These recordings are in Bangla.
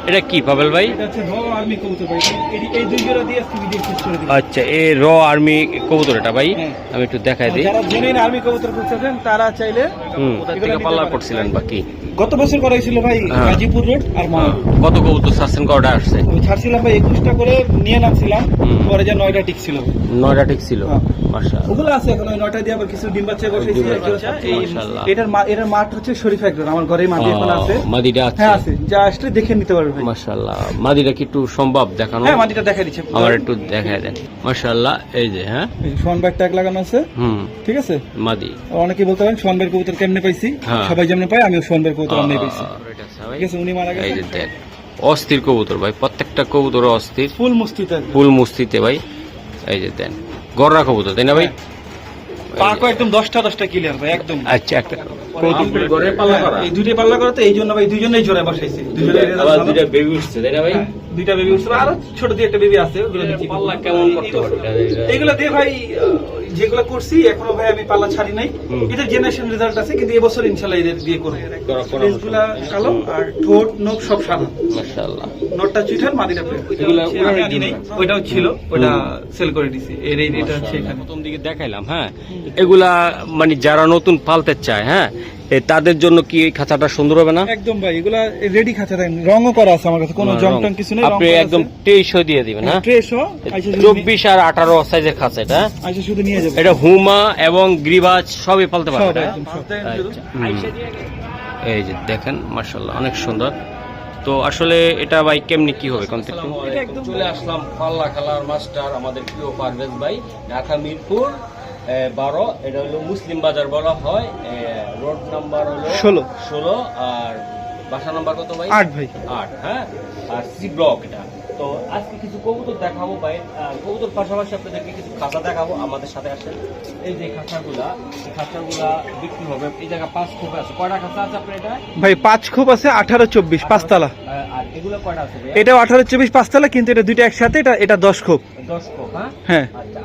এটা কি পাবেল ভাই? এটা হচ্ছে র আর্মি কবুতর ভাই। এই দুই জোড়া দিয়ে আজকে ভিডিও শেষ করে দিই। আচ্ছা, এই র আর্মি কবুতর এটা ভাই, আমি একটু দেখাই দিই। যারা জেনুইন আর্মি কবুতর খুঁজছেন তারা চাইলে কোথা থেকে পাল্লা করছিলেন বাকি? গত বছর করাইছিল ভাই গাজীপুর রোড আর মাওয়া। কত কবুতর ছাড়ছেন, কটা আসছে? ছাড়ছিলাম ভাই 21টা করে নিয়ে নামছিলাম, পরে যে 9টা টিক ছিল। 9টা ঠিক ছিল, মাশাআল্লাহ। ওগুলো আছে এখন, ওই 9টা দিয়ে আবার কিছু ডিম বাচ্চা বসাইছি। মাশাআল্লাহ। এটার মাঠ হচ্ছে শরীফ একজন, আমার ঘরেই মাটি এখন আছে। মাদিটা আছে? হ্যাঁ আছে, যা আসলে দেখে নিতে পারবে ভাই। মাশাআল্লাহ। মাদিটা কি একটু সম্ভব দেখানো? হ্যাঁ মাটিটা দেখা দিচ্ছে আমার একটু দেখায় দেন। মাশাআল্লাহ, এই যে হ্যাঁ সোয়ানবাগ ট্যাগ লাগানো আছে। ঠিক আছে, মাদি। অনেকে বলতে পারেন সোয়ানবাগ কবুতর কেমনে পাইছি, সবাই যেমন পায় আমিও সোয়ানবাগ কবুতর এমনি পাইছি। ঠিক আছে, উনি মারা গেছে। এই যে দেখ, অস্থির কবুতর ভাই, প্রত্যেকটা কবুতর অস্থির, ফুল মুস্তিতে ফুল মুস্তিতে ভাই। এই যে দেন, গররা কবুতর তাই না ভাই? পাকো একদম 10টা ক্লিয়ার ভাই একদম। আচ্ছা, একটা কবুতর গরে পাল্লা করা, এই দুইটা পাল্লা করা, তো এই জন্য ভাই দুইজনেই জোড়া বসাইছি। দুইটা বেবি উঠছে তাই না ভাই? দুইটা বেবি উঠছে, আর ছোট দিয়ে একটা বেবি আছে, ওগুলো দিচ্ছি। পাল্লা কেমন করতে পারবে এগুলো দিয়ে ভাই যেগুলো করছি এখনো ভাই আমি পাল্লা ছাড়ি নাই। এদের জেনারেশন রেজাল্ট আছে, কিন্তু এবছর ইনশাআল্লাহ এদের দিয়ে করব। লেজগুলা কালো আর ঠোঁট নখ সব সাদা। মাশাআল্লাহ। নটটা চুইঠাল, মাদিটা প্লেন। এগুলা আমি আনি নাই, ওইটাও ছিল, ওটা সেল করে দিছি। এটা হচ্ছে এখানে প্রথম দিকে দেখাইলাম। হ্যাঁ, এগুলা মানে যারা নতুন পালতে চায়, হ্যাঁ তাদের জন্য কি এই খাঁচাটা সুন্দর হবে না? একদম ভাই, এগুলা রেডি খাঁচা, রঙও করা আছে আমার কাছে, কোনো জং টং কিছু নেই। আপনি একদম 2300 দিয়ে দিবেন। হ্যাঁ 2300, 24 আর 18 সাইজের খাঁচা এটা। আচ্ছা, শুধু নিয়ে যাবেন। এটা হুমা এবং গ্রিবাজ সবই পালতে পারবে। এই যে দেখেন, মাশাআল্লাহ অনেক সুন্দর। তো আসলে এটা ভাই কেমনি কি হবে কনসেপ্ট? এটা একদম চলে আসলাম পাল্লা খেলার মাস্টার আমাদের প্রিয় পারভেজ ভাই, ঢাকা মিরপুর 12। এটা হলো মুসলিম বাজার বলা হয়, রোড নাম্বার হলো 16 আর বাসা নাম্বার কত ভাই? 8 ভাই, 8। হ্যাঁ, আর সি ব্লক এটা। তো আজকে কিছু কবুতর দেখাবো ভাই, কবুতর পাশাপাশি আপনাদেরকে কিছু খাঁচা দেখাবো। আমাদের সাথে আসেন। এই যে খাঁচাগুলা, এই খাঁচাগুলা বিক্রি হবে। এই জায়গা 5 খোপ আছে। কয়টা খাঁচা আছে আপনার এটা ভাই? 5 খোপ আছে, 18-24 পাঁচতলা। আর এগুলো কয়টা আছে ভাই? এটাও 18-24 পাঁচতলা, কিন্তু এটা দুইটা একসাথে। এটা 10 খোপ। 10 খোপ। হ্যাঁ, আচ্ছা,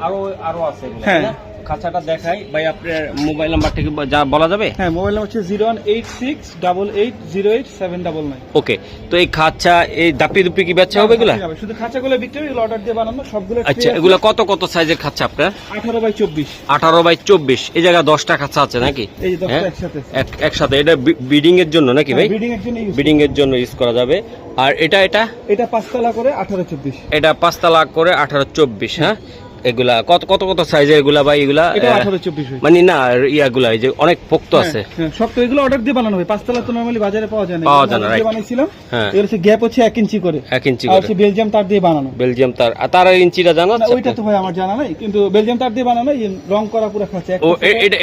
আরো আছে এগুলো, হ্যাঁ। তাই না? খাঁচাটা দেখাই ভাই, আপনার মোবাইল নাম্বারটা কি যা বলা যাবে? হ্যাঁ, মোবাইল নাম্বার হচ্ছে 0186880879। ওকে। তো এই খাঁচা, এই দাপি দুপি কি বেচা হবে এগুলা? শুধু খাঁচাগুলো বিক্রি হবে, অর্ডার দিয়ে বানানো সবগুলো। আচ্ছা, এগুলা কত কত সাইজের খাঁচা আপনার? 18/24। 18/24। এই জায়গা 10টা খাঁচা আছে নাকি? এই যে 10টা একসাথে। একসাথে। এটা ব্রিডিং এর জন্য নাকি ভাই? ব্রিডিং এর জন্য ব্রিডিং এর জন্য ইউজ করা যাবে। আর এটা পাঁচতলা করে 18-24। এটা 5 তলা করে 18-24। হ্যাঁ, এগুলা কত কত কত সাইজের এগুলা ভাই? এগুলা 18-24 মানে না, ইয়াগুলা এই যে অনেক পোক্ত আছে। হ্যাঁ, সব তো এগুলো অর্ডার দিয়ে বানানো হয়। পাঁচতলা তো নরমালি বাজারে পাওয়া যায় না, বানাইছিলাম। হ্যাঁ, এর হচ্ছে গ্যাপ হচ্ছে 1 ইঞ্চি করে। 1 ইঞ্চি আর করে। হচ্ছে বেলজিয়াম তার দিয়ে বানানো। বেলজিয়াম তার, আর তার ইঞ্চিটা জানা আছে? ওইটা তো ভাই আমার জানা নাই, কিন্তু বেলজিয়াম তার দিয়ে বানানো, রং করা পুরো খাঁচা। ও,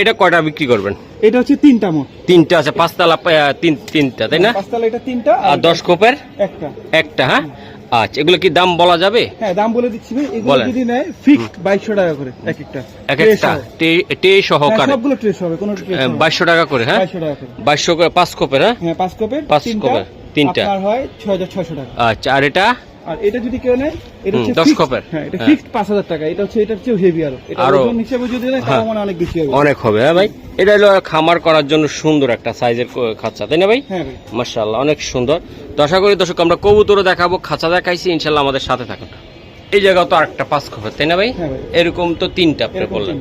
এটা কয়টা বিক্রি করবেন? এটা হচ্ছে 3টা মোট। 3টা আছে। 5 তলা 3টা তাই না? পাঁচতলা এটা 3টা, আর 10 খোপের একটা। হ্যাঁ, আচ্ছা, এগুলো কি দাম বলা যাবে? হ্যাঁ, দাম বলে দিচ্ছি ভাই। এগুলো যদি নেয় ফিক্সড 2200 টাকা করে এক একটা টে সহকারে। সবগুলো ট্রে হবে, কোনো 2200 টাকা করে। হ্যাঁ, 2200 টাকা করে। 2200 করে 5 খোপের। হ্যাঁ, 5 কোপের 5 খোপের 3টা আপনার হয় 6600 টাকা। আচ্ছা, আর এটা? আর এটা যদি কেউ নেয়, এটা হচ্ছে 10 খোপের। হ্যাঁ, এটা ফিক্সড 5000 টাকা। এটা হচ্ছে এটার চেয়ে হেভি, এটা ওজন হিসেবে যদি নেয় তাও মানে অনেক বেশি হবে। অনেক হবে। হ্যাঁ ভাই, এটা হলো খামার করার জন্য সুন্দর একটা সাইজের খাঁচা, তাই না ভাই? হ্যাঁ ভাই, মাশাআল্লাহ অনেক সুন্দর। তো আশা করি দর্শক আমরা কবুতরও দেখাবো, খাঁচা দেখাইছি, ইনশাআল্লাহ আমাদের সাথে থাকুন। এই জায়গাও তো আরেকটা 5 খোপের, তাই না ভাই? এরকম তো 3টা আপনি বললেন।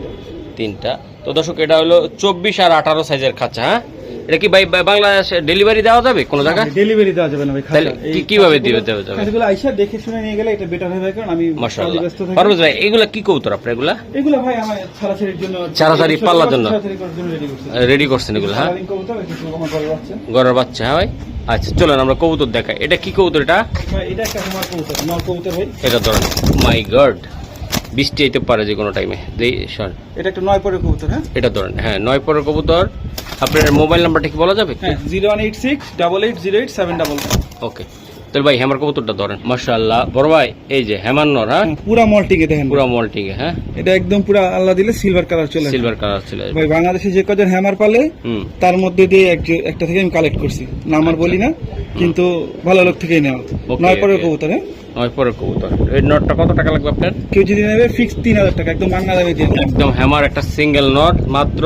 3টা। তো দর্শক এটা হলো 24 আর 18 সাইজের খাঁচা। হ্যাঁ, এটা কি ভাই বাংলাদেশে ডেলিভারি দেওয়া যাবে কোন জায়গায়? ডেলিভারি দেওয়া যাবে না ভাই। তাহলে কিভাবে দেওয়া যাবে? এগুলো আইসা দেখে শুনে নিয়ে গেলে এটা বেটার হবে, কারণ আমি মাশাআল্লাহ। পারভেজ ভাই, এগুলা কি কবুতর আপনার? এগুলো ভাই আমার ছাড়াছাড়ির জন্য, ছাড়াছাড়ি পাল্লার জন্য রেডি রেডি করছেন এগুলো। হ্যাঁ, গরের বাচ্চা। হ্যাঁ ভাই, আচ্ছা চলেন আমরা কবুতর দেখাই। এটা কি কবুতর? এটা একটা আমার কবুতর, নর কবুতর ভাই। এটা ধরেন, মাই গড, বৃষ্টি আইতে পারে যে কোনো টাইমে। এটা একটা 9 পরের কবুতর। হ্যাঁ, এটা ধরেন। হ্যাঁ, 9 পরের কবুতর। আপনার মোবাইল নাম্বারটা কি বলা যাবে? 0186880878। ওকে, তাহলে ভাই হ্যামার কবুতরটা ধরেন। মাশাআল্লাহ বড় ভাই, এই যে হ্যামার নর। হ্যাঁ, পুরা মল্টিং এ দেখেন, পুরা মল্টিং এ। হ্যাঁ, এটা একদম পুরা আল্লাহ দিলে সিলভার কালার চলে আসে। সিলভার কালার চলে আসে ভাই। বাংলাদেশে যে কজন হ্যামার পালে তার মধ্যে দিয়ে একটা থেকে আমি কালেক্ট করছি, না আমার বলি না, কিন্তু ভালো লোক থেকেই নেওয়া। 9 পরের কবুতর। হ্যাঁ, 9 পরের কবুতর। এই নটটা কত টাকা লাগবে আপনার? কেউ যদি নেবে ফিক্স 3000 টাকা, একদম বাংলা দামে দিয়ে একদম হ্যামার একটা সিঙ্গেল নট মাত্র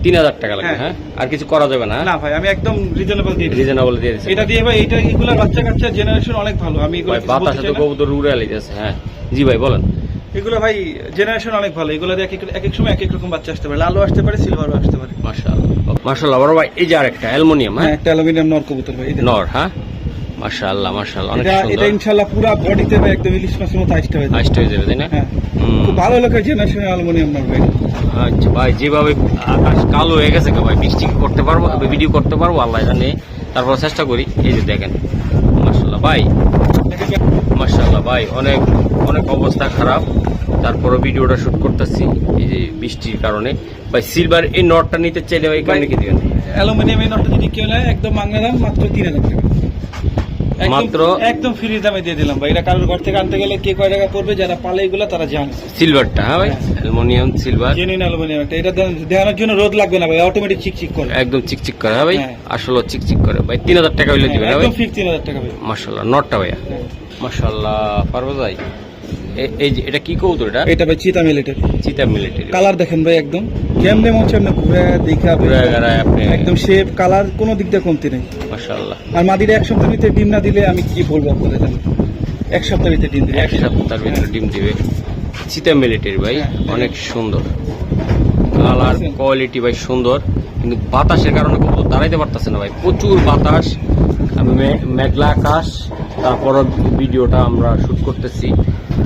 3000 টাকা লাগবে। হ্যাঁ, আর কিছু করা যাবে না? না ভাই, আমি একদম রিজনেবল দিয়ে দিই। রিজনেবল দিয়ে দিচ্ছি এটা দিয়ে ভাই, এটা এগুলা বাচ্চা কাচ্চা জেনারেশন অনেক ভালো। আমি এগুলো ভাই, বাতাসে তো কবুতর উড়ে আইতেছে। হ্যাঁ জি ভাই বলেন। এগুলো ভাই জেনারেশন অনেক ভালো। এগুলো দিয়ে এক এক সময় এক এক রকম বাচ্চা আসতে পারে, লালও আসতে পারে, সিলভারও আসতে পারে। মাশাআল্লাহ মাশাআল্লাহ বড় ভাই। এই যে আরেকটা অ্যালুমিনিয়াম। হ্যাঁ, একটা অ্যালুমিনিয়াম নর কবুতর ভাই, নর। হ্যাঁ মাশাআল্লাহ মাশাআল্লাহ, অনেক সুন্দর। এটা ইনশাআল্লাহ পুরো বডিতে ভাই একদম ইলিশ মাছের মতো আইসটা হয়ে যাবে। আইসটা হয়ে যাবে তাই না? হ্যাঁ, খুব ভালো লোকের জেনারেশন অ্যালুমিনিয়াম নর ভাই। আচ্ছা ভাই, যেভাবে আকাশ কালো হয়ে গেছে ভাই, বৃষ্টি কি করতে পারবো, ভিডিও করতে পারবো আল্লাহ জানে, তারপর চেষ্টা করি। এই যে দেখেন মাশাআল্লাহ ভাই, মাশাআল্লাহ ভাই, অনেক অনেক অবস্থা খারাপ, তারপরে ভিডিওটা শুট করতেছি এই যে বৃষ্টির কারণে। ভাই সিলভার এই নটটা নিতে চাইলে ভাই কেমন কি দিবেন? অ্যালুমিনিয়াম এই নটটা যদি কেউ নেয় একদম মাংনা দাম মাত্র 3000 টাকা। মাত্র একদম ফ্রি দামে দিয়ে দিলাম ভাই। এটা কারোর ঘর থেকে আনতে গেলে কে কয় টাকা পড়বে, যারা পালে এগুলো তারা জানে। সিলভারটা? হ্যাঁ ভাই, অ্যালুমিনিয়াম সিলভার, জেনুইন অ্যালুমিনিয়াম। এটা দেখানোর জন্য রোদ লাগবে না ভাই, অটোমেটিক চিকচিক করে, একদম চিকচিক করে। হ্যাঁ ভাই, হ্যাঁ। আসলে চিকচিক করে ভাই। 3000 টাকা হইলে দিবেন? একদম ফিক্স 3000 টাকা ভাই। মাশাআল্লাহ নটটা ভাইয়া, মাশাআল্লাহ। পারবো ভাই, এই যে এটা কি কবুতর? এটা ভাই চিতা মিলিটারি। চিতা মিলিটারি। কালার দেখেন ভাই, একদম কেমনে মন চামনে ঘুরে দেখা আপনি একদম শেপ কালার কোনো দিক দিয়ে কমতি নেই। মাশাআল্লাহ। আর মাদিরা এক সপ্তাহের ভিতরে ডিম না দিলে আমি কি বলবো আপনাদের জানেন? এক সপ্তাহের ভিতরে ডিম দিবে, এক সপ্তাহের ভিতরে ডিম দিবে। চিতা মিলিটারি ভাই, অনেক সুন্দর কালার, কোয়ালিটি ভাই সুন্দর, কিন্তু বাতাসের কারণে কবুতর দাঁড়াইতে পারতেছে না ভাই, প্রচুর বাতাস, মেঘলা আকাশ, তারপর ভিডিওটা আমরা শুট করতেছি।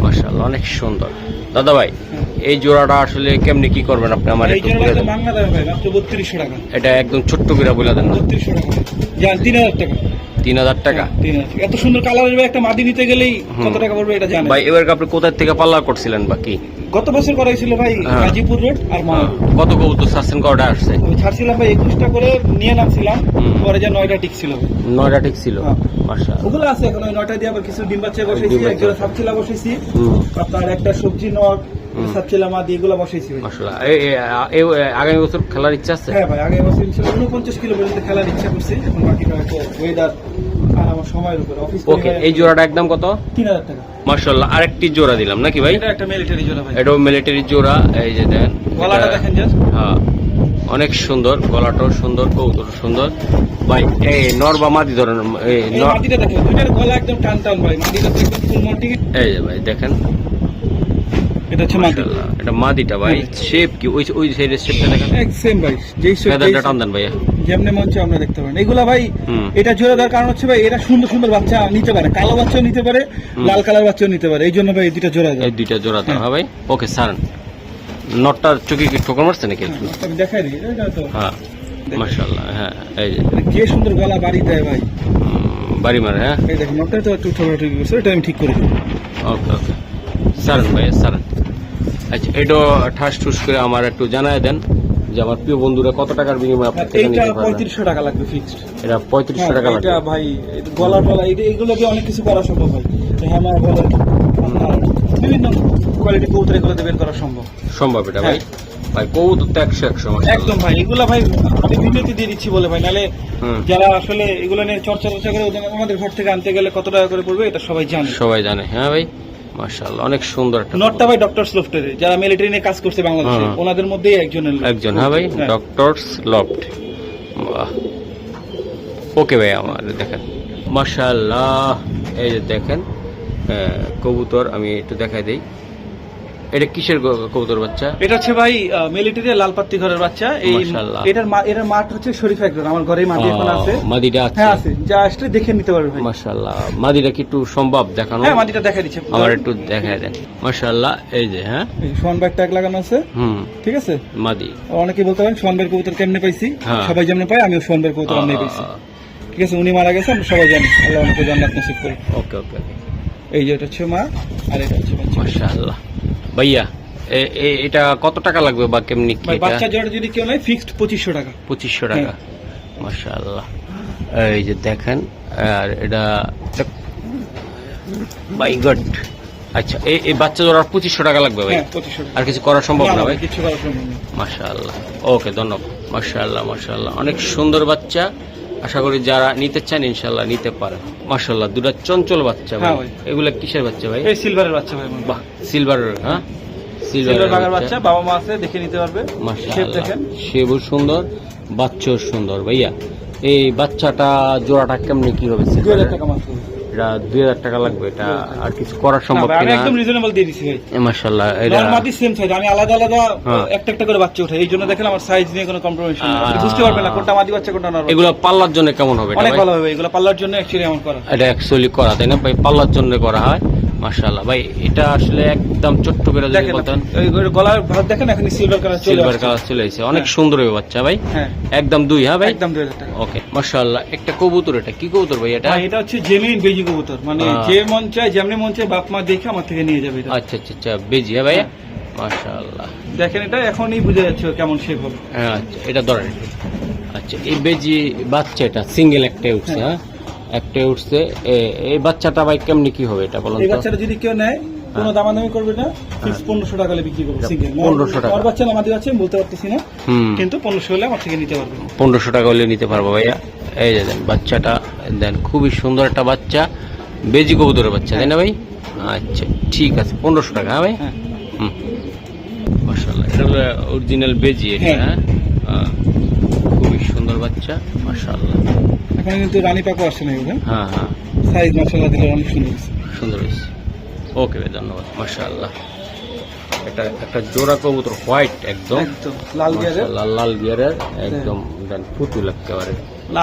মাশাআল্লাহ অনেক সুন্দর। দাদা ভাই, এই জোড়াটা আসলে কেমনি কি করবেন আপনি? আমার একটু বলে দেন। মাত্র 3200 টাকা। এটা একদম ছোট্ট করে বলে দেন না। 3200 টাকা জান, 3000 টাকা। 3000 টাকা? 3000 টাকা। এত সুন্দর কালারের ভাই একটা মাদি নিতে গেলেই কত টাকা পড়বে এটা জানেন ভাই? এবার আপনি কোথা থেকে পাল্লা করছিলেন বাকি? গত বছর করাইছিল ভাই গাজীপুর রোড আর মাওয়া। কত কবুতর ছাড়ছেন, কটা আসছে? আমি ছাড়ছিলাম ভাই 21টা করে নিয়ে নামছিলাম, পরে যা 9টা ঠিক ছিল। 9টা ঠিক ছিল। মাশাআল্লাহ, ওগুলো আছে এখন। ওই 9টা দিয়ে আবার কিছু ডিম বাচ্চা বসাইছি, একজোড়া সাপচিলা বসাইছি, আপনার একটা সবজি নট সাপচিলা মাদি এগুলো বসাইছি। মাশাআল্লাহ। এই আগামী বছর খেলার ইচ্ছা আছে? হ্যাঁ ভাই, আগামী বছর ইনশাআল্লাহ 49 কিলো পর্যন্ত খেলার ইচ্ছা করছি। এখন বাকিটা হয়তো ওয়েদার আর আমার সময়ের উপর। অফিস ওকে, এই জোড়াটা একদম কত? 3000 টাকা। মাশাআল্লাহ, আরেকটি জোড়া দিলাম নাকি ভাই? এটা একটা মিলিটারি জোড়া ভাই। এটাও মিলিটারি জোড়া। এই যে দেন গলাটা দেখেন জাস্ট। হ্যাঁ অনেক সুন্দর, গলাটাও সুন্দর, কবুতর সুন্দর ভাই। এই নর বা মাদি ধরেন, এই মাদিটা দেখেন, দুইটার গলা একদম টান টান ভাই। মাদিটা তো একদম ফুল মন্টি। এই যে ভাই দেখেন, এটা হচ্ছে মাদি। মাশাআল্লাহ, এটা মাদিটা ভাই। শেপ কি ওই সাইডের শেপটা দেখেন, এক সেম ভাই, যেই শেপ ফেদারটা টান দেন ভাইয়া, যেমনে মন চায় আমরা দেখতে পারেন। এগুলা ভাই এটা জোড়া দেওয়ার কারণ হচ্ছে ভাই এরা সুন্দর সুন্দর বাচ্চা নিতে পারে, কালো বাচ্চাও নিতে পারে, লাল কালার বাচ্চাও নিতে পারে। এই জন্য ভাই এই দুইটা জোড়া দেয়। এই দুইটা জোড়া দেওয়া হয় ভাই। ওকে স্যার, নটটার চোখে কি ঠোকর মারছে নাকি? আমি দেখাই দিই এটা তো। হ্যাঁ মাশাআল্লাহ। হ্যাঁ এই যে কি সুন্দর গলা বাড়ি দেয় ভাই, বাড়ি মারে। হ্যাঁ এই দেখেন নটটা তো একটু ছোট ঠিক আছে, এটা আমি ঠিক করে দিই। ওকে ওকে স্যার ভাই স্যার। আচ্ছা, এটা ঠাস ঠুস করে আমার একটু জানায় দেন যে আমার প্রিয় বন্ধুরা কত টাকার বিনিময়ে আপনার থেকে এইটা নিতে পারবে? 3500 টাকা লাগবে ফিক্সড। এটা 3500 টাকা লাগবে। এটা ভাই গলার গলা এইগুলো দিয়ে অনেক কিছু করা সম্ভব ভাই। হ্যামার বলে আপনার বিভিন্ন কোয়ালিটি কবুতর এগুলো দিয়ে বের করা সম্ভব। সম্ভব এটা ভাই? ভাই কবুতর তো 100 মাশাআল্লাহ। একদম ভাই, এগুলা ভাই আমি ভিডিওতে দিয়ে দিচ্ছি বলে ভাই, নালে যারা আসলে এগুলো নিয়ে চর্চা করে আমাদের ঘর থেকে আনতে গেলে কত টাকা করে পড়বে এটা সবাই জানে। সবাই জানে। হ্যাঁ ভাই মাশাআল্লাহ, অনেক সুন্দর একটা নটটা ভাই ডক্টরস লফটের, যারা মিলিটারি নিয়ে কাজ করছে বাংলাদেশে ওনাদের মধ্যেই একজন। হ্যাঁ ভাই, ডক্টরস লফট। বাহ, ওকে ভাই, আমার দেখেন মাশাআল্লাহ। এই যে দেখেন কবুতর, আমি একটু দেখাই দেই। এটা কিসের কবুতর বাচ্চা? এটা হচ্ছে ভাই মিলিটারি লালপাত্তি ঘরের বাচ্চা। এই এটার মাঠ হচ্ছে শরীফ একজন, আমার ঘরে মাদি এখন আছে। মাদিটা আছে? হ্যাঁ আছে, যা আসলে দেখে নিতে পারবে ভাই। মাশাআল্লাহ, মাদিটা কি একটু সম্ভব দেখানো? হ্যাঁ মাদিটা দেখাই দিচ্ছি, আমার একটু দেখায় দেন। মাশাআল্লাহ, এই যে হ্যাঁ সোয়ান ব্যাগ ট্যাগ লাগানো আছে। ঠিক আছে, মাদি। অনেকে বলতে পারেন সোয়ান ব্যাগ কবুতর কেমনে পাইছি, সবাই যেমন পায় আমিও সোয়ান ব্যাগ কবুতর এমনি পাইছি। ঠিক আছে, উনি মারা গেছে, আমরা সবাই জানি, আল্লাহ ওনাকে জান্নাত নসিব করুন। ওকে ওকে। এই যে এটা হচ্ছে মা আর এটা হচ্ছে বাচ্চা। মাশাআল্লাহ ভাইয়া, এটা কত টাকা লাগবে বা কেমনি কি? বাচ্চা জোড়া যদি কেউ নেয় ফিক্সড 2500 টাকা। 2500 টাকা। মাশাআল্লাহ, এই যে দেখেন। আর এটা মাই গড। আচ্ছা, এই বাচ্চা জোড়ার 2500 টাকা লাগবে ভাই? 2500 টাকা। আর কিছু করা সম্ভব না ভাই? কিছু করা সম্ভব না। মাশাআল্লাহ, ওকে ধন্যবাদ। মাশাআল্লাহ মাশাআল্লাহ, অনেক সুন্দর বাচ্চা। আশা করি যারা নিতে চান ইনশাআল্লাহ নিতে পারেন। মাশাআল্লাহ, দুটো চঞ্চল বাচ্চা ভাই। এগুলা কিসের বাচ্চা ভাই? এই সিলভারের বাচ্চা ভাই। বাহ, সিলভারের। হ্যাঁ সিলভার বাঘের বাচ্চা, বাবা মা আছে, দেখে নিতে পারবে। শেপ মাশাআল্লাহ, দেখেন, সেবও সুন্দর, বাচ্চাও সুন্দর। ভাইয়া এই বাচ্চাটা জোড়াটা কেমনি কি হবে? 2000 টাকা মাত্র। এটা 2000 টাকা লাগবে, এটা আর কিছু করা সম্ভব আমি কিনা? একদম রিজনেবল দিয়ে দিছি ভাই। মাশাআল্লাহ, এটা নরমালি সেম সাইজ, আমি আলাদা আলাদা হ্যাঁ। একটা একটা করে বাচ্চা উঠাই, এই জন্য দেখেন আমার সাইজ নিয়ে কোনো কম্প্রোমাইজ নেই, আপনি বুঝতে পারবেন না কোনটা মাদি বাচ্চা কোনটা নর বাচ্চা। এগুলো পাল্লার জন্য কেমন হবে? এটা অনেক ভাই? ভালো হবে, এগুলো পাল্লার জন্য অ্যাকচুয়ালি এমন করা। এটা অ্যাকচুয়ালি করা, তাই না ভাই? পাল্লার জন্য করা হয়। মাশাআল্লাহ ভাই, এটা আসলে একদম ছোট্ট করে যদি দেখেন বলতেন। ওই গলার ভাত দেখেন, এখন সিলভার কালার চলে সিলভার আসছে। কালার চলে এসেছে, অনেক হ্যাঁ। সুন্দর হবে বাচ্চা ভাই। হ্যাঁ একদম 2, হ্যাঁ ভাই? একদম 2000 টাকা। ওকে মাশাআল্লাহ। একটা কবুতর, এটা কি কবুতর ভাই এটা? হ্যাঁ, এটা হচ্ছে জেনুইন বেজি কবুতর, মানে যে মন চায় যেমনি মন চায় বাপ মা দেখে আমার থেকে নিয়ে যাবে এটা। আচ্ছা আচ্ছা আচ্ছা, বেজি, হ্যাঁ ভাই? মাশাআল্লাহ, দেখেন এটা এখনই বুঝে যাচ্ছে কেমন শেপ হবে। হ্যাঁ আচ্ছা, এটা ধরেন। আচ্ছা, এই বেজি বাচ্চা এটা সিঙ্গেল একটাই উঠছে, হ্যাঁ একটাই উঠছে। এই বাচ্চাটা ভাই কেমনি কি হবে এটা বলুন এই তো? বাচ্চাটা যদি কেউ নেয় কোনো দামাদামি করবে না, ফিক্স 1500 টাকা হলে বিক্রি করবে সিঙ্গেল। 1500 টাকা। আর বাচ্চা না মাদি বাচ্চা আমি বলতে পারতেছি না, হুম, কিন্তু 1500 হলে আমার থেকে নিতে পারবে। 1500 টাকা হলে নিতে পারবো ভাইয়া। এই যে দেন বাচ্চাটা, দেন খুবই সুন্দর একটা বাচ্চা, বেজি কবুতরের বাচ্চা, তাই না ভাই? আচ্ছা ঠিক আছে, 1500 টাকা, হ্যাঁ ভাই? হ্যাঁ হুম, মাশাআল্লাহ, এটা হলো অরিজিনাল বেজি এটা, হ্যাঁ। হ্যাঁ? খুবই সুন্দর বাচ্চা, মাশাআল্লাহ। এখন কিন্তু রানী পাকও আসছে না এগুলো, হ্যাঁ হ্যাঁ, সাইজ মাশাআল্লাহ দিলে অনেক সুন্দর হয়েছে। সুন্দর হয়েছে। ওকে ভাই, ধন্যবাদ, মাশাআল্লাহ। এটা একটা জোড়া কবুতর, হোয়াইট একদম, একদম লাল গিয়ারের, মাশাআল্লাহ, লাল গিয়ারের একদম, দেন পুতুল একেবারে।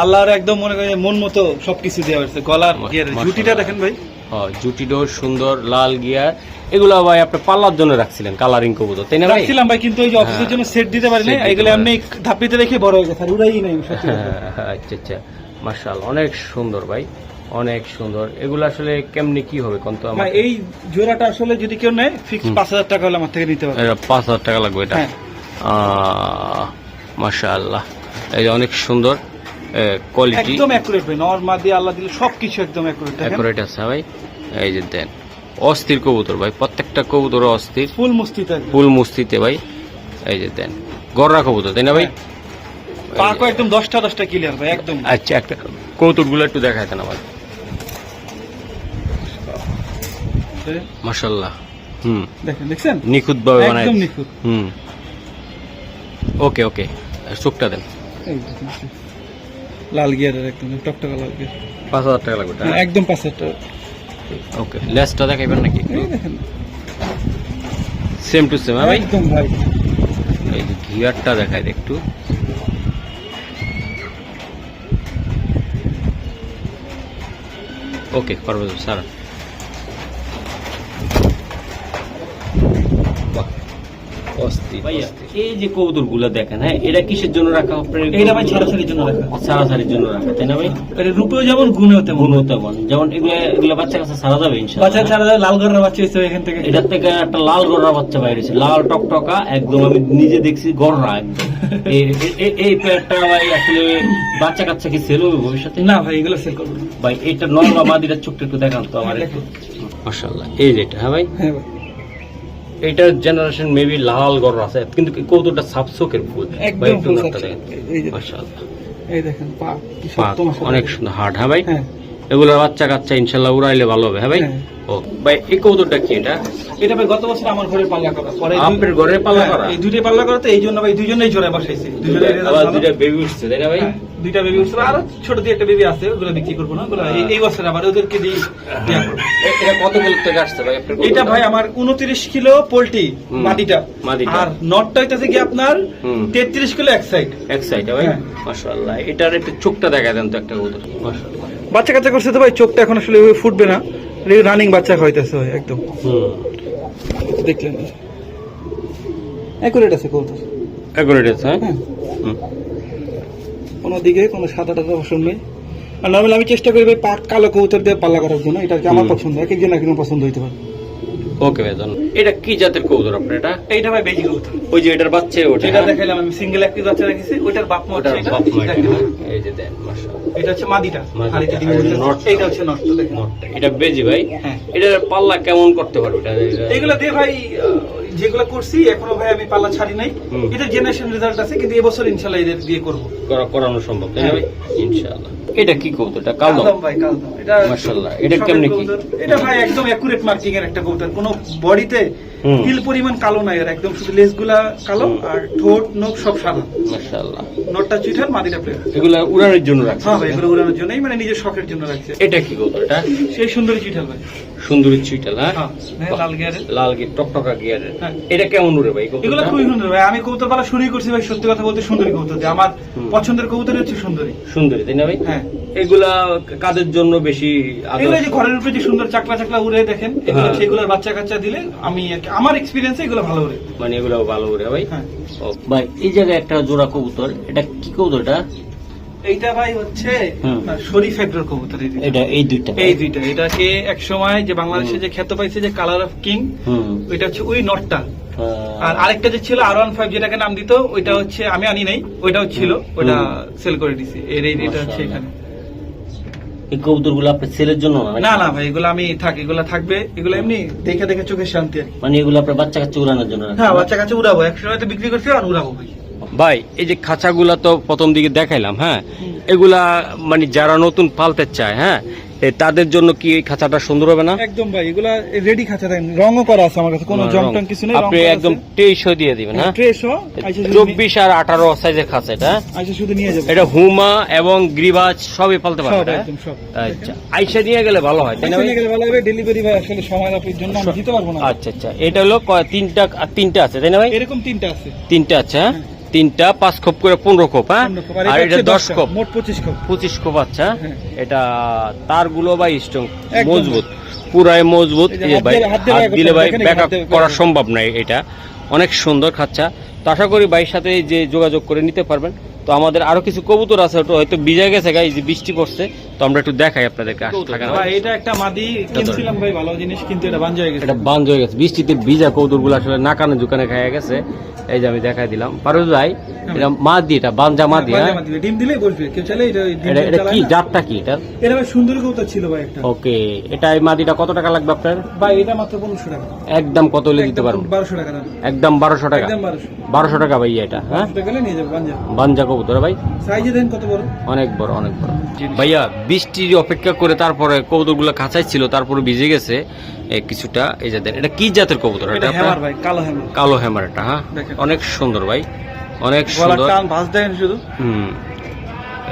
আল্লাহর একদম মনে করেন মন মতো সবকিছু দেওয়া হয়েছে। গলার গিয়ারের মাশাআল্লাহ। জুটিটা দেখেন ভাই, হ্যাঁ জুটিটাও সুন্দর, লাল গিয়ার। এগুলো ভাই আপনি পাল্লার জন্য রাখছিলেন, কালারিং কবুতর, তাই না ভাই? রাখছিলাম ভাই, কিন্তু ওই যে অফিসের জন্য সেট দিতে পারি না, set দিতে এগুলো পারেন। এমনি ধাপিতে রেখে বড় হয়ে গেছে, আর উড়াই নাই সত্যি কথা। হ্যাঁ, আচ্ছা আচ্ছা, মাশাআল্লাহ, অনেক সুন্দর ভাই, অনেক সুন্দর। এগুলো আসলে কেমনি কি হবে কোন তো? ভাই এই জোড়াটা আসলে যদি কেউ নেয় ফিক্স 5000 টাকা হলে আমার থেকে নিতে পারবে। 5000 টাকা লাগবে এটা। হ্যাঁ। মাশাআল্লাহ, এই যে অনেক সুন্দর কোয়ালিটি, একদম অ্যাকুরেট ভাই, নর মাদি আল্লাহ দিলে সবকিছু একদম অ্যাকুরেট। অ্যাকুরেট আছে ভাই। এই যে দেন অস্থির কবুতর ভাই, প্রত্যেকটা কবুতর অস্থির, ফুল মুস্তিতে ফুল মুস্তিতে ভাই। এই যে দেন গররা কবুতর, তাই না ভাই? পাকও একদম 10টা ক্লিয়ার ভাই একদম। আচ্ছা, একটা কবুতরগুলো একটু দেখায় দেন আমার। মাশাআল্লাহ, হুম, দেখেন, দেখছেন নিখুঁত ভাবে বানায়, একদম নিখুঁত। হুম। ওকে ওকে, চোখটা দেন। এই দেখেন, লাল গিয়ারের একদম টকটকা লাল গিয়ার। 5000 টাকা লাগবে এটা। একদম 5000 টাকা। ওকে, লেসটা দেখাইবেন নাকি? এই দেখেন সেম টু সেম, হ্যাঁ ভাই? একদম ভাই। এই যে গিয়ারটা দেখাই একটু। ওকে, করবো স্যার। ভাইয়া এই যে কবুতর গুলা দেখেন, হ্যাঁ এটা কিসের জন্য রাখা? আপনার এইটা ভাই ছাড়াছাড়ির জন্য রাখা। সারাসারির জন্য রাখা, তাই না ভাই? এটা রূপেও যেমন গুণেও তেমন। গুণ হতে পারে, যেমন এগুলা বাচ্চা কাছে সারা যাবে ইনশাআল্লাহ। বাচ্চা ছাড়া যায়, লাল গড়ের বাচ্চা এসে এখান থেকে। এটার থেকে একটা লাল গররা বাচ্চা বাইরেছে, লাল টকটকা একদম, আমি নিজে দেখছি গররা একদম। এই পেয়ারটা ভাই আসলে বাচ্চা কাচ্চা কি সেল হবে ভবিষ্যতে? না ভাই, এগুলো সেল করবো না। ভাই এটা নর্মাল মাদিটা ছোট্ট একটু দেখান তো আমার একটু। মাশাআল্লাহ, এই যেটা, হ্যাঁ ভাই, হ্যাঁ ভাই এইটার জেনারেশন মেবি লাল গররা আছে, কিন্তু কৌতুকটা সাবসোকের ফুল একদম ভাই, একটু full নাকটা সাবসোক। দেখেন। এই যে মাশাআল্লাহ, এই দেখেন পা কি পা শক্ত মাশাআল্লাহ। অনেক সুন্দর, হার্ড, হ্যাঁ ভাই? হ্যাঁ এগুলোর বাচ্চা কাচ্চা ইনশাআল্লাহ উড়াইলে ভালো হবে, হ্যাঁ ভাই? হ্যাঁ। ও ভাই, এই কৌতুকটা কি এটা? এটা ভাই গত বছর আমার ঘরে পাল্লা করা, পরে আপনার ঘরে পাল্লা করা? এই দুইটাই পাল্লা করা, তো এই জন্য ভাই দুইজনেই জোড়া বসাইছি। দুইজনেই রেজাল্ট আবার ভালো। দুইটা বেবি উঠছে, তাই না ভাই? হ্যাঁ, দুইটা বেবি উঠছে, আরো ছোট দিয়ে একটা বেবি আছে, ওগুলো বিক্রি করবো না, ওগুলো এই বছর আবার ওদেরকে দিয়ে দেয়া করবো। এটা কত কিলো থেকে আসছে ভাই আপনার কৌতুকটা? এটা ভাই আমার 29 কিলো পোল্ট্রি হুম, মাটিটা, মাদিটা। আর নটটা হইতাছে কি আপনার হুম। 33 কিলো এক সাইড। এক সাইডে ভাই, হ্যাঁ। মাশাআল্লাহ। এটার একটু চোখটা দেখা দেন তো একটা কবুতর, মাশাআল্লাহ। বাচ্চা কাচ্চা করছে তো ভাই, চোখটা এখন আসলে ওই ফুটবে না, রানিং বাচ্চা হইতেছে ভাই একদম। হুম, দেখলেন অ্যাকুরেট আছে কবুতর। অ্যাকুরেট আছে, হ্যাঁ? হ্যাঁ, হুম। কোনো দিকে কোনো সাদা টাদা পছন্দ নেই। আর নর্মালি আমি চেষ্টা করি ভাই পাক কালো কবুতর দিয়ে পাল্লা করার জন্য, এটা কি আমার পছন্দ, এক একজন এক পছন্দ হইতে পারে। ওকে ভাই, ধন্যবাদ। এটা কি জাতের কবুতর আপনার এটা? এইটা ভাই বেজি কবুতর, ওই যে এটার বাচ্চা ওঠে, যেটা দেখাইলাম আমি সিঙ্গেল একটি বাচ্চা রেখেছি, ওইটার বাপ মা হচ্ছে ওটার এটা। বাপ মা এটা। দেখেন, এই যে দেন, মাশাআল্লাহ। এটা হচ্ছে মাদিটা, মাদিটা। আর এটা ডিম আর হচ্ছে নটটা। এইটা হচ্ছে নটটা, দেখেন। নটটা। এটা বেজি ভাই, হ্যাঁ। এটার পাল্লা কেমন করতে পারবে এটা? এইগুলা দিয়ে ভাই যেগুলা করছি এখনো ভাই আমি পাল্লা ছাড়ি নাই। হুম। এটা জেনারেশন রেজাল্ট আছে, কিন্তু এবছর ইনশাআল্লাহ এদের দিয়ে করবো। করানো সম্ভব, তাই না ভাই? ইনশাআল্লাহ। এটা কি কবুতর? এটা কালদম ভাই, কালদম। এটা মাশাআল্লাহ। এটা কেমনে কি? এটা ভাই একদম অ্যাকুরেট মার্কিং এর একটা কবুতর, কোনো বডিতে তিল পরিমাণ কালো নাই, এর একদম শুধু লেজগুলা কালো আর ঠোঁট নখ সব সাদা মাশাআল্লাহ। নটটা চিঠাল, মাদিটা প্লেয়ার। এগুলা উড়ানোর জন্য রাখছে? হ্যাঁ ভাই, এগুলো উড়ানোর জন্যই, মানে নিজের শখের জন্য রাখছে। এটা কি কবুতর? এটা সেই সুন্দরী চিঠাল ভাই। সুন্দরী চুইটাল? হ্যাঁ, লাল গিয়ারের। লাল গিয়ার, টকটকা গিয়ারের। এটা কেমন উড়ে ভাই কবুতরটা? এগুলো খুবই সুন্দর ভাই। আমি কবুতর পালা শুরুই করছি ভাই, সত্যি কথা বলতে সুন্দরী কবুতর দিয়ে। আমার পছন্দের কবুতর হচ্ছে সুন্দরী। সুন্দরী, তাই না ভাই? হ্যাঁ। এগুলা কাদের জন্য বেশি আদর্শ? এগুলো যে ঘরের উপরে যে সুন্দর চাকলা চাকলা উড়ে দেখেন, এগুলো সেগুলোর বাচ্চা কাচ্চা দিলে আমি আমার এক্সপিরিয়েন্সে এগুলো ভালো উড়ে। মানে এগুলো ভালো উড়ে ভাই? হ্যাঁ। ও ভাই, এই জায়গায় একটা জোড়া কবুতর, এটা কি কবুতর? এটা এইটা ভাই হচ্ছে শরীফ এগ্রোর কবুতর। এটা এই দুইটা? এই দুইটা। এটাকে এক সময় যে বাংলাদেশে যে খ্যাত পাইছে যে কালার অফ কিং, ওইটা হচ্ছে ওই নটটা। আর আরেকটা যে ছিল R15 যেটাকে নাম দিত, ওইটা হচ্ছে আমি আনি নাই, ওইটাও ছিল, ওইটা সেল করে দিছি। এটা হচ্ছে এখানে। এই কবুতর গুলো আপনার সেলের জন্য না? না ভাই, এগুলো আমি এগুলো থাকবে, এগুলো এমনি দেখে দেখে চোখের শান্তি আর কি। মানে এগুলো আপনার বাচ্চা কাচ্চা উড়ানোর জন্য? হ্যাঁ, বাচ্চা কাচ্চা উড়াবো, একসময় তো বিক্রি করছি আর উড়াবো ভাই। ভাই, এই যে খাঁচাগুলা তো প্রথম দিকে দেখাইলাম, হ্যাঁ, এগুলা মানে যারা নতুন পালতে চায়, হ্যাঁ, তাদের জন্য কি এই খাঁচাটা সুন্দর হবে না? একদম ভাই, এগুলা রেডি খাঁচা, দেন রঙও করা আছে আমার কাছে, কোনো জং টং কিছু নেই। আপনি একদম 2300 দিয়ে দিবেন? হ্যাঁ, 24 আর 18 সাইজের খাঁচা এটা। আচ্ছা, শুধু নিয়ে যাবেন। এটা হুমা এবং গ্রিবাজ সবই পালতে পারবে? একদম সব। আচ্ছা, আইসা নিয়ে গেলে ভালো হয়, তাই না? নিয়ে গেলে ভালো হবে। ডেলিভারি ভাই আসলে সময় আপনার জন্য আমি দিতে পারবো না। আচ্ছা আচ্ছা, এটা হলো তিনটা আছে, তাই না ভাই? এরকম তিনটা আছে। তিনটা আছে, হ্যাঁ, তিনটা 5 খোপ করে 15 খোপ, হ্যাঁ, আর এটা 10 খোপ, মোট 25 খোপ। আচ্ছা। এটা তারগুলো ভাই স্ট্রং, মজবুত, পুরাই মজবুত। ভাই হাত দিলে ভাই ব্যাকআপ করা সম্ভব নয়। এটা অনেক সুন্দর খাঁচা। তো আশা করি ভাইয়ের সাথে যে যোগাযোগ করে নিতে পারবেন। তো আমাদের আরো কিছু কবুতর আছে, ওটা হয়তো ভিজে গেছে গাই, যে বৃষ্টি পড়ছে, তো আমরা একটু দেখাই আপনাদেরকে। এটা একটা মাদি কিনছিলাম ভাই, ভালো জিনিস, কিন্তু এটা বাঞ্জ হয়ে গেছে। এটা বাঞ্জ হয়ে গেছে, বৃষ্টিতে ভিজা কবুতরগুলো আসলে নাকানে জুকানে খাইয়া গেছে। এই যে আমি দেখাই দিলাম। পারুল ভাই, এটা মাদি, এটা বাঞ্জা মাদি। হ্যাঁ, ডিম দিলেই বলবে কেউ, চলে। এটা কি জাতটা কি এটা? এটা ভাই সুন্দরী কবুতর ছিল ভাই একটা। ওকে, এটা এই মাদিটা কত টাকা লাগবে আপনার ভাই? এটা মাত্র 1500 টাকা। একদম কত হলে দিতে পারবেন? 1200 টাকা দাম। একদম 1200 টাকা? একদম 1200 টাকা ভাই। এটা হ্যাঁ, নিয়ে যাবো। বাঞ্জা কবুতর ভাই, সাইজে দেন কত বড়? অনেক বড়, অনেক বড় ভাইয়া। বৃষ্টির অপেক্ষা করে তারপরে কবুতরগুলো খাঁচাই ছিল, তারপরে ভিজে গেছে কিছুটা। এই যে দেন, এটা কি জাতের কবুতর? এটা হ্যামার ভাই, কালো হ্যামার। কালো হ্যামার এটা? হ্যাঁ, অনেক সুন্দর ভাই, অনেক সুন্দর। টান ভাঁজ দেখেন শুধু।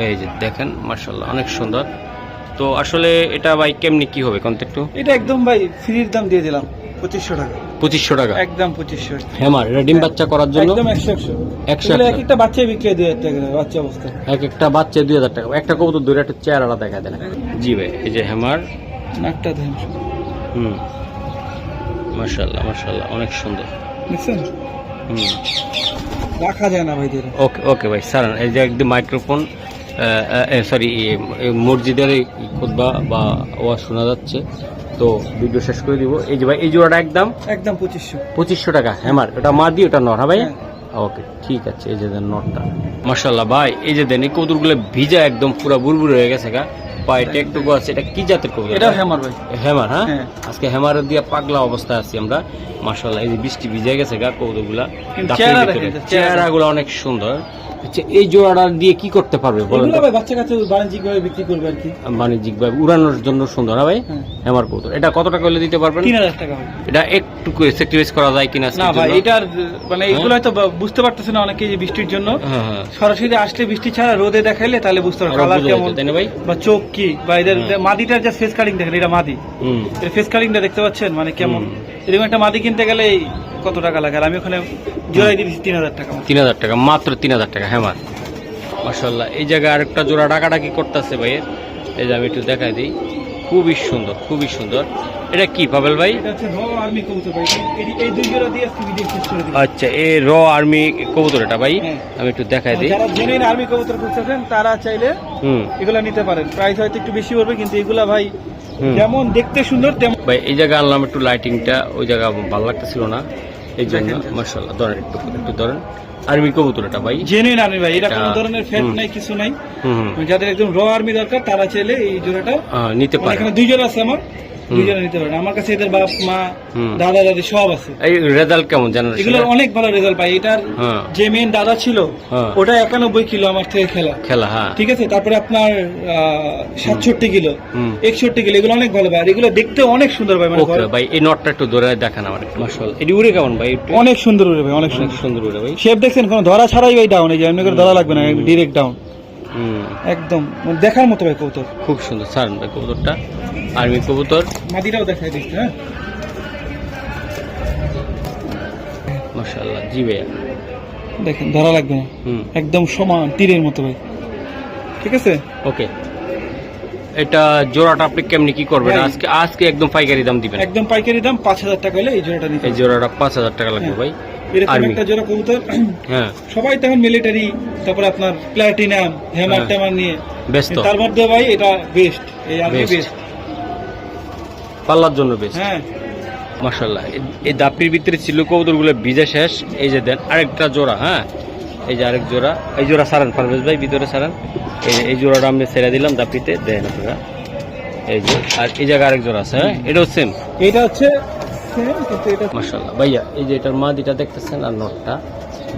এই যে দেখেন, মাশাআল্লাহ, অনেক সুন্দর। তো আসলে এটা ভাই কেমনি কি হবে কোন একটু? এটা একদম ভাই ফ্রির দাম দিয়ে দিলাম, 2500 টাকা। 2500 টাকা একদম 2500। হ্যামার, এটা ডিম বাচ্চা করার জন্য একদম 100 এক একটা বাচ্চা বিক্রি 2000 টাকা বাচ্চা অবস্থা। এক একটা বাচ্চা 2000 টাকা। একটা কবুতর দূরে একটা চেহারা দেখা দেন। জি ভাই, এই যে হ্যামার, নাকটা দেখেন। মাশাআল্লাহ, মাশাআল্লাহ, অনেক সুন্দর। দেখছেন? রাখা যায় না ভাই। ওকে ওকে ভাই, স্যার, এই যে একদম মাইক্রোফোন, সরি, মসজিদের খুতবা বা আওয়াজ শোনা যাচ্ছে, তো ভিডিও শেষ করে দিব। এই যে ভাই, এই জোড়াটা একদম 2500 টাকা হ্যামার। এটা মাদি, ওটা নর? হ্যাঁ ভাই, ওকে, ঠিক আছে। এই যে দেন নরটা, মাশাআল্লাহ ভাই। এই যে দেন, এই কবুতরগুলো ভিজা একদম পুরো বুড়বুড় হয়ে গেছে গা, পায়েটা একটুকু আছে। এটা কি জাতের কবুতর? এটা হ্যামার ভাই। হ্যামার? হ্যাঁ, আজকে হ্যামার দিয়ে পাগলা অবস্থায় আছি আমরা, মাশাআল্লাহ। এই যে বৃষ্টি ভিজে গেছে গা, কবুতরগুলা চেহারাগুলো অনেক সুন্দর। আচ্ছা, এই জোড়াটা দিয়ে কি করতে পারবে বলেন? বাচ্চা কাছে বাণিজ্যিক ভাবে বিক্রি করবে আর কি। বাণিজ্যিক ভাবে উড়ানোর জন্য সুন্দর। হ্যাঁ ভাই, হ্যামার কবুতর। এটা কত টাকা হলে দিতে পারবেন? 3000 টাকা। এটা একটু স্যাক্রিফাইস করা যায় কিনা? না ভাই, এটার মানে এগুলো হয়তো বুঝতে পারতেছে না অনেকে, যে বৃষ্টির জন্য। সরাসরি আসলে বৃষ্টি ছাড়া রোদে দেখাইলে তাহলে বুঝতে পারবে কালার কেমন, তাই না ভাই? বা চোখ কি, বা এদের মাদিটার যে ফেস কাটিং দেখেন, এটা মাদি, এর ফেস কাটিংটা দেখতে পাচ্ছেন মানে কেমন? এরকম একটা মাদি কিনতে গেলে কত টাকা লাগে? আর আমি ওখানে জোড়াই দিয়েছি 3000 টাকা। 3000 টাকা, মাত্র 3000 টাকা হ্যামার, মাশাআল্লাহ। এই জায়গায় আরেকটা জোড়া ডাকাডাকি করতেছে ভাইয়ের, এই যে আমি একটু দেখাই দিই। খুবই সুন্দর, খুবই সুন্দর। এটা কি পাবেল ভাই? এটা হচ্ছে র আর্মি কবুতর ভাই। এই দুই জোড়া দিয়ে আজকে ভিডিও শেষ করে দিই। আচ্ছা, এই র আর্মি কবুতর এটা ভাই, আমি একটু দেখাই দিই। যারা জেনুইন আর্মি কবুতর খুঁজছেন তারা চাইলে এগুলা নিতে পারেন। প্রাইস হয়তো একটু বেশি পড়বে, কিন্তু এগুলা ভাই যেমন দেখতে সুন্দর তেমন। ভাই, এই জায়গায় আনলাম একটু, লাইটিংটা ওই জায়গা ভালো লাগতেছিল না, এই জন্য। মাশাআল্লাহ, ধরেন একটু ধরেন। আর্মি কবুতর এটা ভাই, জেনুইন আর্মি ভাই। এটা কোনো ধরনের ফ্যাট নাই, কিছু নাই। যাদের একদম র আর্মি দরকার তারা চাইলে এই জোড়াটা নিতে পারে। এখানে দুই জোড়া আছে আমার, দুইজনে নিতে পারেন। আমার কাছে এদের বাপ মা দাদা দাদি সব আছে। এই রেজাল্ট কেমন জানেন? এগুলো অনেক ভালো রেজাল্ট পাই। এটার যে মেন দাদা ছিল ওটা 91 কিলো আমার থেকে খেলা, হ্যাঁ ঠিক আছে। তারপরে আপনার 67 কিলো, 61 কিলো, এগুলো অনেক ভালো ভাই। আর এগুলো দেখতে অনেক সুন্দর ভাই। মানে ভাই এই নটটা একটু ধরে দেখান আমার। মাশাআল্লাহ, এটি উড়ে কেমন ভাই? অনেক সুন্দর উড়ে ভাই, অনেক সুন্দর উড়ে ভাই। শেপ দেখছেন, কোনো ধরা ছাড়াই ভাই ডাউন, এই যে এমনি করে ধরা লাগবে না, ডাইরেক্ট ডাউন, একদম দেখার মতো ভাই কবুতর। খুব সুন্দর সারেন ভাই কবুতরটা, আর্মি কবুতর। মাদিটাও দেখাই দিচ্ছি, হ্যাঁ মাশাআল্লাহ। জি ভাইয়া, দেখেন ধরা লাগবে না, একদম সমান তীরের মতো ভাই, ঠিক আছে। ওকে, এটা জোড়াটা আপনি কেমনি কি করবেন? আজকে একদম পাইকারি দাম দিবেন? একদম পাইকারি দাম 5000 টাকা হলে এই জোড়াটা নিতে। এই জোড়াটা 5000 টাকা লাগবে ভাই। এরকম একটা জোড়া কবুতর, হ্যাঁ সবাই তখন মিলিটারি, তারপরে আপনার প্লাটিনাম হ্যামার ট্যামার নিয়ে ব্যস্ত, তার মধ্যে ভাই এটা বেস্ট, এই আর্মি বেস্ট, পাল্লার জন্য বেস্ট। হ্যাঁ মাশাআল্লাহ। এই দাপির ভিতরে ছিল কবুতরগুলো ভিজে শেষ। এই যে দেন আরেকটা জোড়া, হ্যাঁ এই যে আরেক জোড়া, এই জোড়া সারান পারভেজ ভাই, ভিতরে সারান। এই জোড়াটা আমি ছেড়ে দিলাম দাপিতে, দেন আপনারা। এই যে আর এই জায়গায় আরেক জোড়া আছে, হ্যাঁ এটাও সেম। এটা হচ্ছে মাশাআল্লাহ ভাইয়া, এই যে এটার মাদিটা দেখতেছেন আর নটটা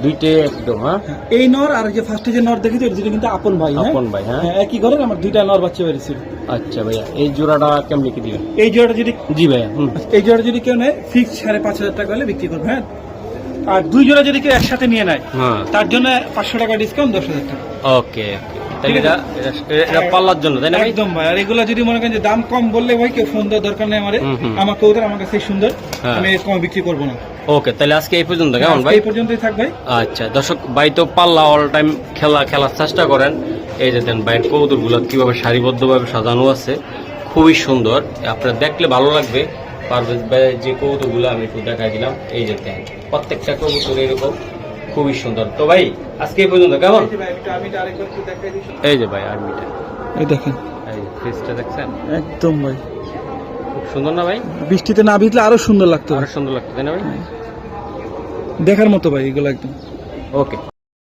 দুইটাই একদম, হ্যাঁ এই নর আর যে ফার্স্টে যে নর দেখেছি ওটা কিন্তু আপন ভাই, আপন ভাই, হ্যাঁ একই ঘরের আমার দুইটা নর বাচ্চা বেরিয়েছিল। আচ্ছা ভাইয়া, এই জোড়াটা কেমনি কি দিবেন? এই জোড়াটা যদি, জি ভাইয়া, এই জোড়া যদি কেউ নেয় ফিক্স 5500 টাকা হলে বিক্রি করবে, হ্যাঁ। আর দুই জোড়া যদি কেউ একসাথে নিয়ে নেয় তার জন্য 500 টাকা ডিসকাউন্ট, 10000 টাকা। ওকে, এটা পাল্লার জন্য তাই না? একদম ভাই। আর এগুলো যদি মনে করেন যে দাম কম বললে ভাই কেউ ফোন দেওয়ার দরকার নেই আমারে, আমার কবুতর আমার কাছে সুন্দর, আমি কম বিক্রি করবো না। ওকে, তাহলে আজকে এই পর্যন্ত কেমন ভাই? এই পর্যন্তই থাক ভাই। আচ্ছা দর্শক, ভাই তো পাল্লা অল টাইম খেলার চেষ্টা করেন। এই যে দেন ভাইয়ের কবুতরগুলো কিভাবে সারিবদ্ধভাবে সাজানো আছে, খুবই সুন্দর, আপনার দেখলে ভালো লাগবে। পারভেজ ভাই যে কবুতরগুলো আমি একটু দেখাই দিলাম, এই যে দেন প্রত্যেকটা কবুতর এরকম খুবই সুন্দর। তো ভাই আজকে এই পর্যন্ত কেমন? এই যে ভাই আর্মিটা, এই দেখেন, এই ফেসটা দেখছেন, একদম ভাই খুব সুন্দর না ভাই? বৃষ্টিতে না ভিজলে আরো সুন্দর লাগতো, আরো সুন্দর লাগতো তাই না ভাই? দেখার মতো ভাই এগুলো একদম। ওকে।